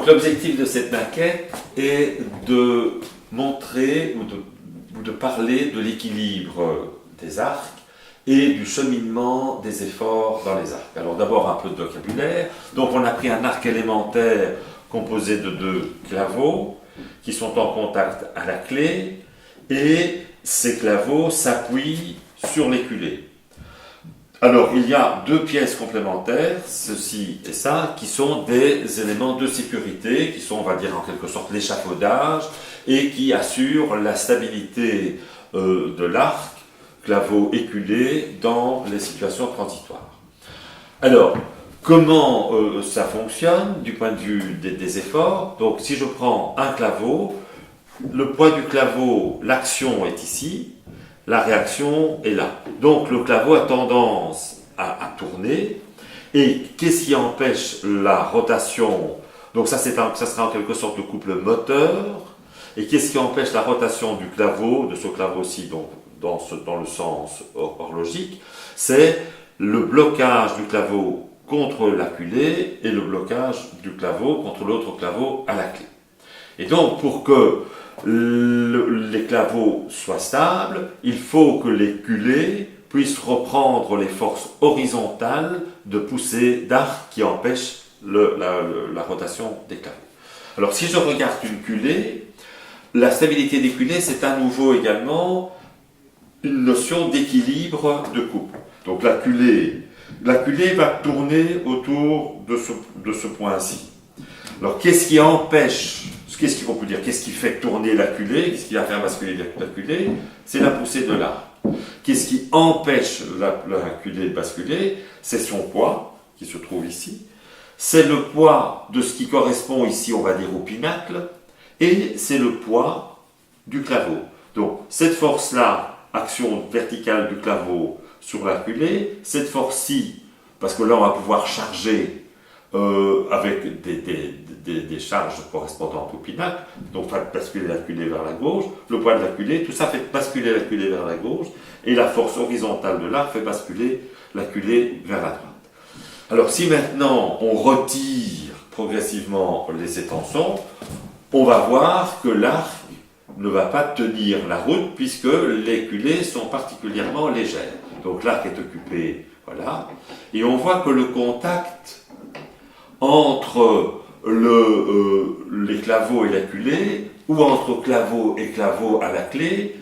Donc l'objectif de cette maquette est de montrer ou de parler de l'équilibre des arcs et du cheminement des efforts dans les arcs. Alors d'abord un peu de vocabulaire. Donc on a pris un arc élémentaire composé de 2 claveaux qui sont en contact à la clé et ces claveaux s'appuient sur les culées. Alors il y a 2 pièces complémentaires, ceci et ça, qui sont des éléments de sécurité, qui sont, on va dire en quelque sorte, l'échafaudage et qui assurent la stabilité de l'arc, claveau éculé, dans les situations transitoires. Alors, comment ça fonctionne du point de vue des efforts? Donc si je prends un claveau, le poids du claveau, l'action est ici, la réaction est là. Donc le claveau a tendance à tourner. Et qu'est-ce qui empêche la rotation? Donc ça sera en quelque sorte le couple moteur. Et qu'est-ce qui empêche la rotation du claveau, de ce claveau-ci, donc dans le sens horlogique? C'est le blocage du claveau contre la culée et le blocage du claveau contre l'autre claveau à la clé. Et donc pour que les claveaux soient stables, il faut que les culées puissent reprendre les forces horizontales de poussée d'arc qui empêchent la rotation des claveaux. Alors si je regarde une culée, la stabilité des culées, c'est à nouveau également une notion d'équilibre de couple. Donc la culée va tourner autour de ce point-ci. Alors qu'est-ce qui empêche, qu'est-ce qu'on peut dire, qu'est-ce qui fait tourner la culée, qu'est-ce qui va faire basculer la culée? C'est la poussée de l'arc. Qu'est-ce qui empêche la culée de basculer? C'est son poids, qui se trouve ici. C'est le poids de ce qui correspond ici, on va dire, au pinacle. Et c'est le poids du claveau. Donc cette force-là, action verticale du claveau sur la culée, cette force-ci, parce que là on va pouvoir charger avec des charges correspondantes au pinacle, donc faire basculer la culée vers la gauche, le poids de la culée, tout ça fait basculer la culée vers la gauche, et la force horizontale de l'arc fait basculer la culée vers la droite. Alors si maintenant on retire progressivement les étançons, on va voir que l'arc ne va pas tenir la route puisque les culées sont particulièrement légères. Donc l'arc est occupé, voilà, et on voit que le contact entre les claveaux et la culée, ou entre claveau et claveau à la clé,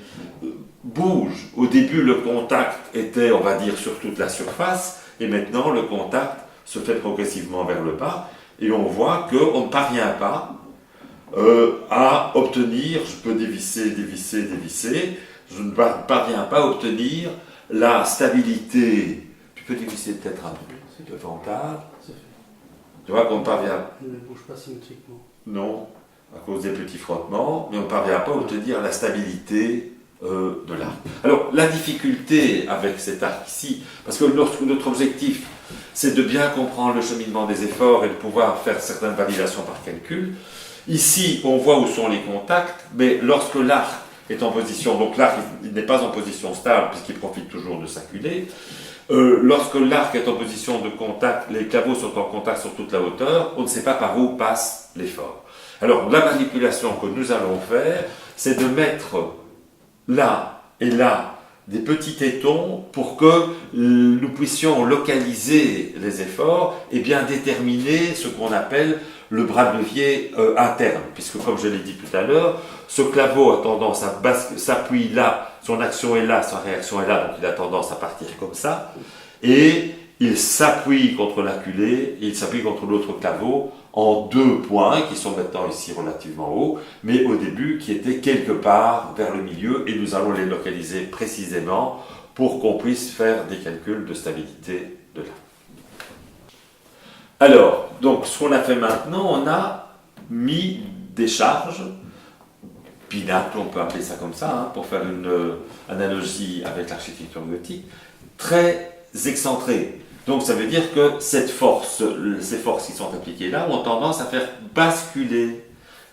bouge. Au début, le contact était, on va dire, sur toute la surface, et maintenant, le contact se fait progressivement vers le bas, et on voit qu'on ne parvient pas à obtenir, je peux dévisser, je ne parviens pas à obtenir la stabilité. Tu peux dévisser peut-être un peu plus, le ventage. Tu vois qu'on ne parvient... Il ne bouge pas symétriquement. Non, à cause des petits frottements, mais on ne parvient pas à obtenir la stabilité de l'arc. Alors, la difficulté avec cet arc ici, parce que notre objectif, c'est de bien comprendre le cheminement des efforts et de pouvoir faire certaines validations par calcul. Ici, on voit où sont les contacts, mais lorsque l'arc est en position, donc l'arc il n'est pas en position stable puisqu'il profite toujours de sa culée, lorsque l'arc est en position de contact, les claveaux sont en contact sur toute la hauteur, on ne sait pas par où passe l'effort. Alors la manipulation que nous allons faire, c'est de mettre là et là des petits tétons pour que nous puissions localiser les efforts et bien déterminer ce qu'on appelle le bras de levier interne, puisque comme je l'ai dit tout à l'heure, ce claveau a tendance à s'appuie là, son action est là, sa réaction est là, donc il a tendance à partir comme ça, et il s'appuie contre la culée, et il s'appuie contre l'autre claveau en 2 points qui sont maintenant ici relativement hauts, mais au début qui étaient quelque part vers le milieu, et nous allons les localiser précisément pour qu'on puisse faire des calculs de stabilité de là. Alors, donc ce qu'on a fait maintenant, on a mis des charges, pinacle, on peut appeler ça comme ça, pour faire une analogie avec l'architecture gothique, très excentrées. Donc ça veut dire que ces forces qui sont appliquées là ont tendance à faire basculer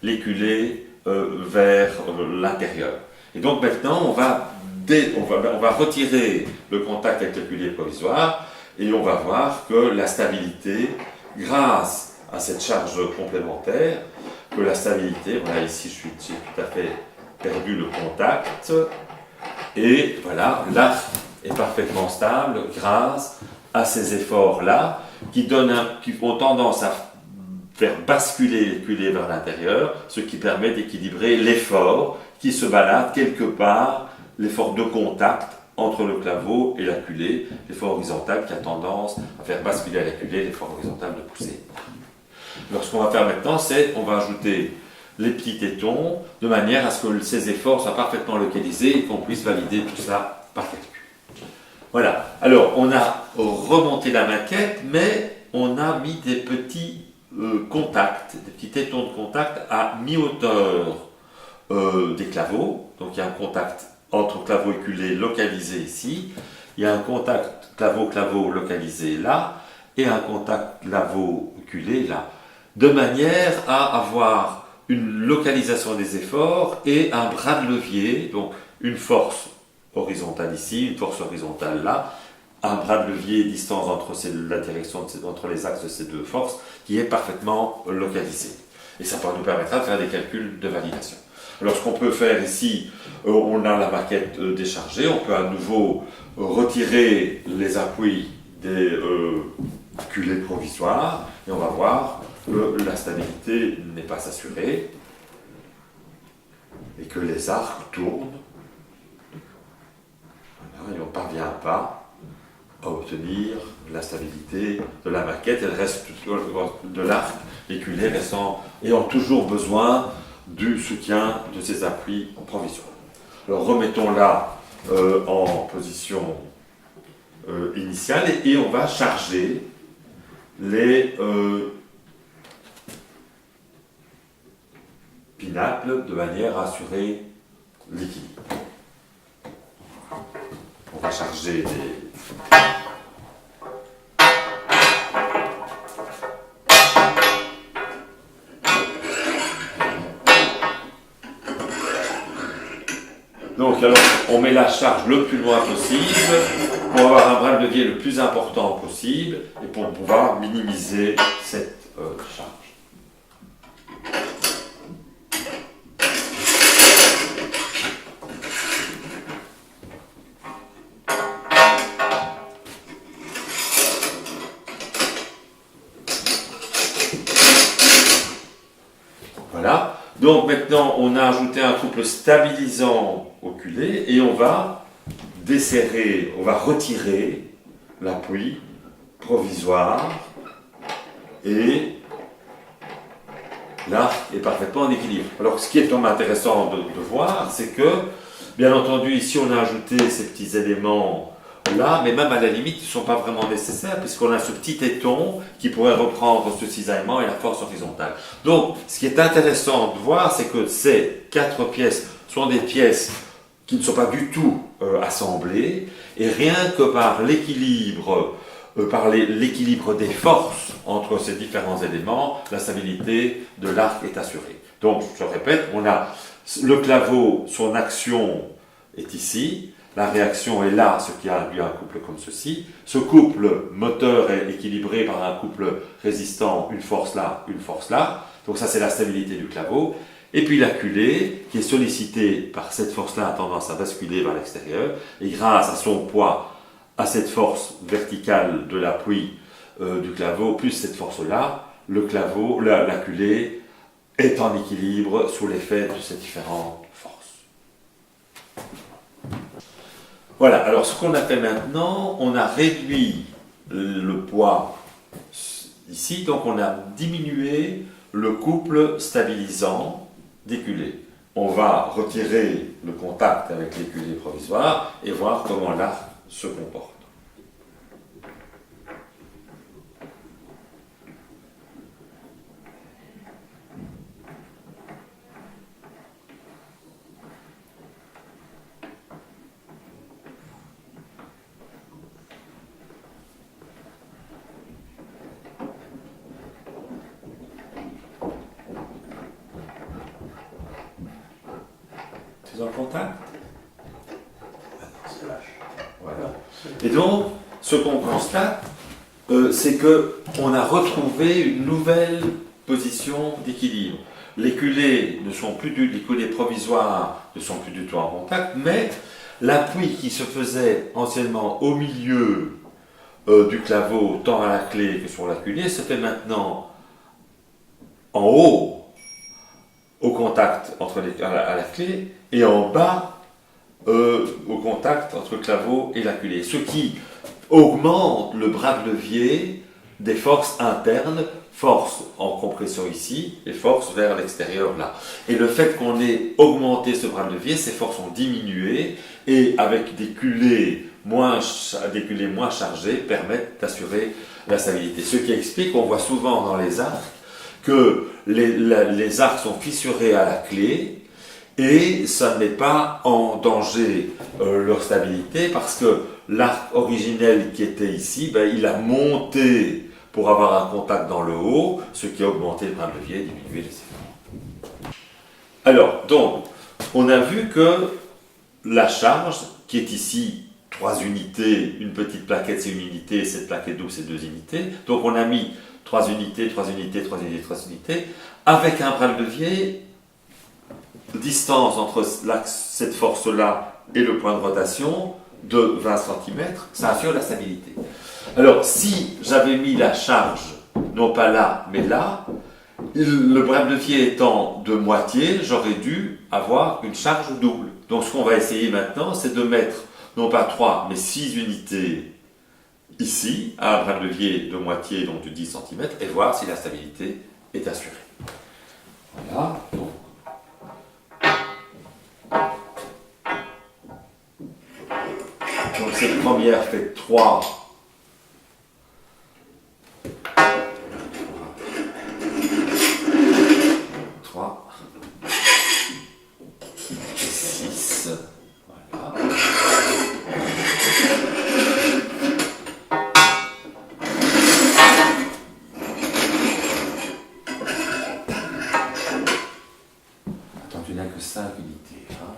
les culées vers l'intérieur. Et donc maintenant, on va retirer le contact avec le culée provisoire et on va voir que la stabilité, grâce à cette charge complémentaire que la stabilité, voilà, ici j'ai tout à fait perdu le contact, et voilà, l'arc est parfaitement stable grâce à ces efforts-là qui ont tendance à faire basculer l'éculé vers l'intérieur, ce qui permet d'équilibrer l'effort qui se balade quelque part, l'effort de contact entre le claveau et l'acculé, l'effort horizontal qui a tendance à faire basculer à l'acculé l'effort horizontal de poussée. Alors ce qu'on va faire maintenant, c'est qu'on va ajouter les petits tétons de manière à ce que ces efforts soient parfaitement localisés et qu'on puisse valider tout ça par calcul. Voilà, alors on a remonté la maquette, mais on a mis des petits contacts, des petits tétons de contact à mi-hauteur des claveaux. Donc il y a un contact entre claveau et culé localisé ici, il y a un contact claveau-claveau localisé là, et un contact claveau-culé là, de manière à avoir une localisation des efforts et un bras de levier, donc une force horizontale ici, une force horizontale là, un bras de levier distance entre la direction entre les axes de ces deux forces qui est parfaitement localisé. Et ça nous permettra de faire des calculs de validation. Alors ce qu'on peut faire ici, on a la maquette déchargée, on peut à nouveau retirer les appuis des culées provisoires et on va voir que la stabilité n'est pas assurée et que les arcs tournent. Voilà, et on ne parvient pas à obtenir la stabilité de la maquette. Elle reste de l'arc, les culées restant et ont toujours besoin du soutien de ces appuis provisoires. Alors remettons-la en position initiale et on va charger les pinacles de manière à assurer l'équilibre. On va charger les Donc, alors, on met la charge le plus loin possible pour avoir un bras de levier le plus important possible et pour pouvoir minimiser cette charge. Voilà. Donc maintenant, on a ajouté un couple stabilisant au culé et on va desserrer, on va retirer l'appui provisoire et l'arc est parfaitement en équilibre. Alors ce qui est vraiment intéressant de voir, c'est que, bien entendu, ici on a ajouté ces petits éléments là, mais même à la limite, ils ne sont pas vraiment nécessaires puisqu'on a ce petit téton qui pourrait reprendre ce cisaillement et la force horizontale. Donc, ce qui est intéressant de voir, c'est que ces 4 pièces sont des pièces qui ne sont pas du tout assemblées et rien que par l'équilibre des forces entre ces différents éléments, la stabilité de l'arc est assurée. Donc, je répète, on a le claveau, son action est ici. La réaction est là, ce qui a induit un couple comme ceci. Ce couple moteur est équilibré par un couple résistant, une force là, une force là. Donc ça, c'est la stabilité du claveau. Et puis la culée, qui est sollicitée par cette force-là, a tendance à basculer vers l'extérieur. Et grâce à son poids, à cette force verticale de l'appui du claveau, plus cette force-là, le claveau, la culée est en équilibre sous l'effet de ces différentes forces. Voilà, alors ce qu'on a fait maintenant, on a réduit le poids ici, donc on a diminué le couple stabilisant des culées. On va retirer le contact avec les culées provisoires et voir comment l'arc se comporte. En contact. Voilà. Et donc, ce qu'on constate, c'est qu'on a retrouvé une nouvelle position d'équilibre. Les culées les culées provisoires ne sont plus du tout en contact, mais l'appui qui se faisait anciennement au milieu du claveau, tant à la clé que sur la culée, se fait maintenant en haut, au contact à la clé, et en bas, au contact entre le claveau et la culée. Ce qui augmente le bras de levier des forces internes, force en compression ici et force vers l'extérieur là. Et le fait qu'on ait augmenté ce bras de levier, ces forces ont diminué et avec des culées moins chargées permettent d'assurer la stabilité. Ce qui explique qu'on voit souvent dans les arcs que les arcs sont fissurés à la clé et ça n'est pas en danger leur stabilité parce que l'arc originel qui était ici, il a monté pour avoir un contact dans le haut, ce qui a augmenté le bras de levier et diminué les efforts. Alors, donc, on a vu que la charge, qui est ici 3 unités, une petite plaquette c'est une unité, cette plaquette double c'est 2 unités, donc on a mis 3 unités, 3 unités, 3 unités, 3 unités, avec un bras de levier, distance entre cette force-là et le point de rotation de 20 cm, ça assure la stabilité. Alors, si j'avais mis la charge, non pas là, mais là, le bras de levier étant de moitié, j'aurais dû avoir une charge double. Donc, ce qu'on va essayer maintenant, c'est de mettre, non pas 3, mais 6 unités ici, à un bras de levier de moitié, donc de 10 cm, et voir si la stabilité est assurée. Voilà, donc cette première fait 3. 6. Voilà. Attends, tu n'as que 5 unités. Hein.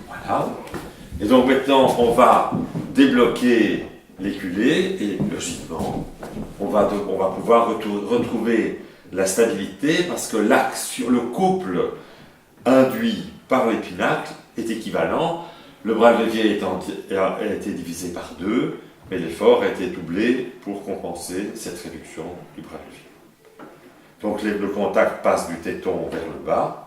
Voilà. Et donc maintenant, on va débloquer les culées et logiquement, on va pouvoir retrouver la stabilité parce que l'axe sur le couple induit par les pinacles est équivalent. Le bras de levier a été divisé par 2, mais l'effort a été doublé pour compenser cette réduction du bras de levier. Donc le contact passe du téton vers le bas.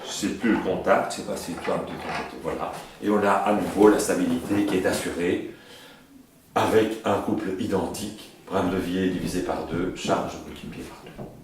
C'est plus le contact, c'est pas si toi, voilà. Et on a à nouveau la stabilité qui est assurée avec un couple identique, bras de levier divisé par 2, charge multipliée par 2.